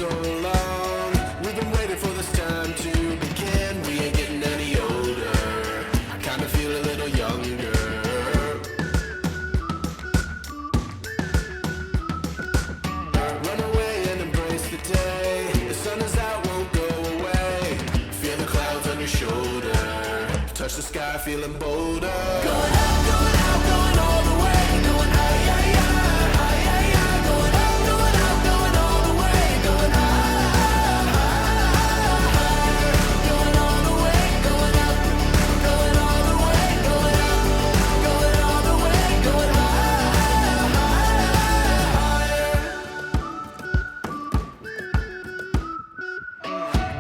so long. We've been waiting for this time to begin. We ain't getting any older. I kinda feel a little younger. Run away and embrace the day. The sun is out, won't go away. Feel the clouds on your shoulder. Touch the sky, feeling bolder. Going up, going out, going all the way. Going high, yeah, yeah, high, yeah, yeah. Going up, going out, going all the way. Going high, higher. Going all the way, going up. Going all the way, going up. Going all the way, going higher.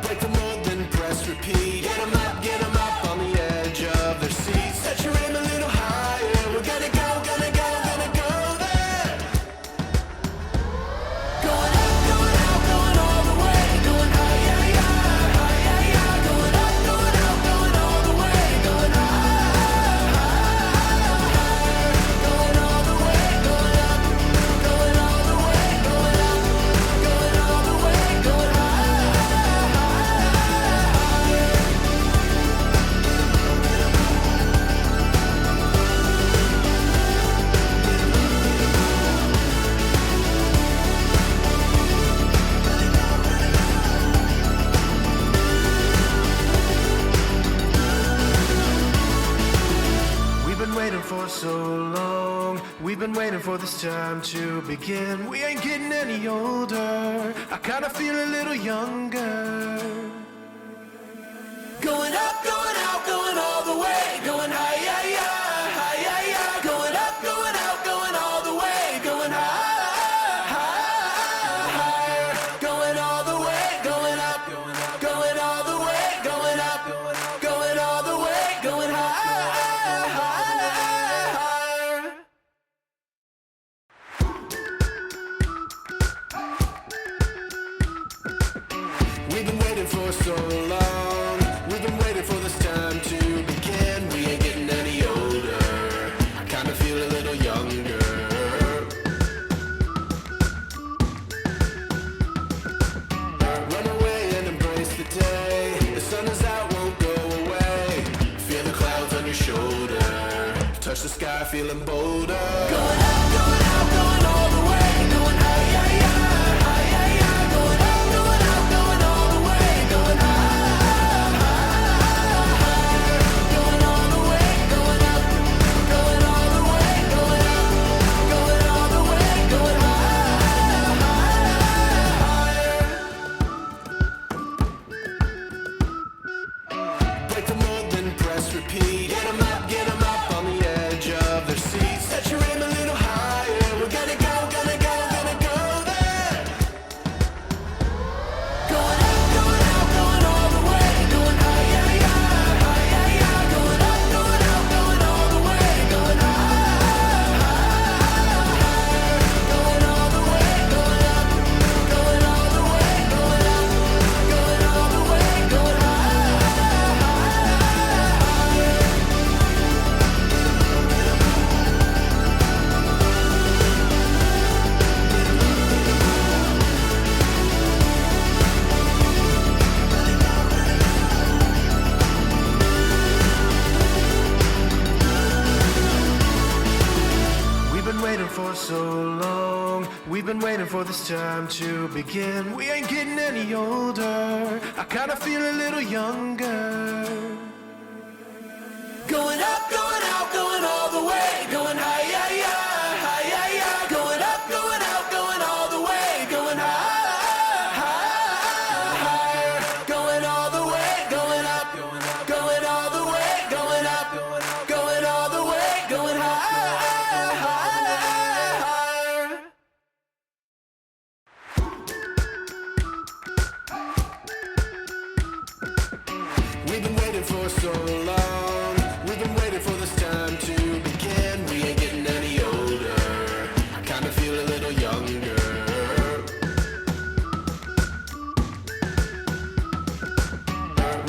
Break the mold, then press repeat. Get 'em up on the edge of their seats. Set your aim a little higher. We're gonna go, gonna go, gonna go there. Going up, going out, going all the way. Going high, yeah, yeah, high, yeah, yeah. Going up, going out, going all the way. Going higher. Going all the way, going up. Going all the way, going up. Going all the way, going We've been waiting for so long. We've been waiting for this time to begin. We ain't getting any older. I kinda feel a little younger. Going up, going out, going all the way. Going high, yeah, yeah, high, yeah, yeah. Going up, going out, going all the way. Going higher. Going all the way, going up. Going all the way, going up. Going all the way, going higher. We've been waiting for so long. We've been waiting for this time to begin. We ain't getting any older. I kinda feel a little younger. Run away and embrace the day. The sun is out, won't go away. Feel the clouds on your shoulder. Touch the sky, feeling bolder. Going up, going out, going all the way. Going high, yeah, yeah, high, yeah, yeah. Going up, going out, going all the way. Going higher. Going all the way, going up. Going all the way, going up. Going all the way, going higher. Break the mold, then press repeat. Get 'em up on the edge of their seats. Set your aim a little higher. We're gonna go, gonna go, gonna go there. Going up, going out, going all the way. Going high, yeah, yeah, high, yeah, yeah. Going up, going out, going all the way. Going higher. Going all the way, going up. Going all the way, going up. Going all the way, going We've been waiting for so long. We've been waiting for this time to begin. We ain't getting any older. I kinda feel a little younger. Going up, going out, going all the way. Going high, yeah, yeah, high, yeah, yeah. Going up, going out, going all the way. Going higher. Going all the way, going up. Going all the way, going up. Going all the way, going higher. We've been waiting for so long. We've been waiting for this time to begin. We ain't getting any older. I kinda feel a little younger.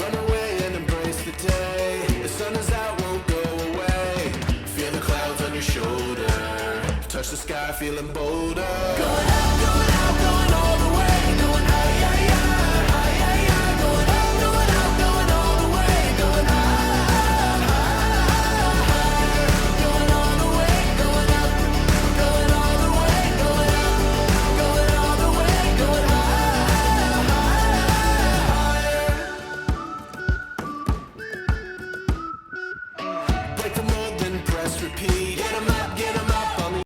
Run away and embrace the day. The sun is out, won't go away. Feel the clouds on your shoulder. Touch the sky, feeling bolder. Going up.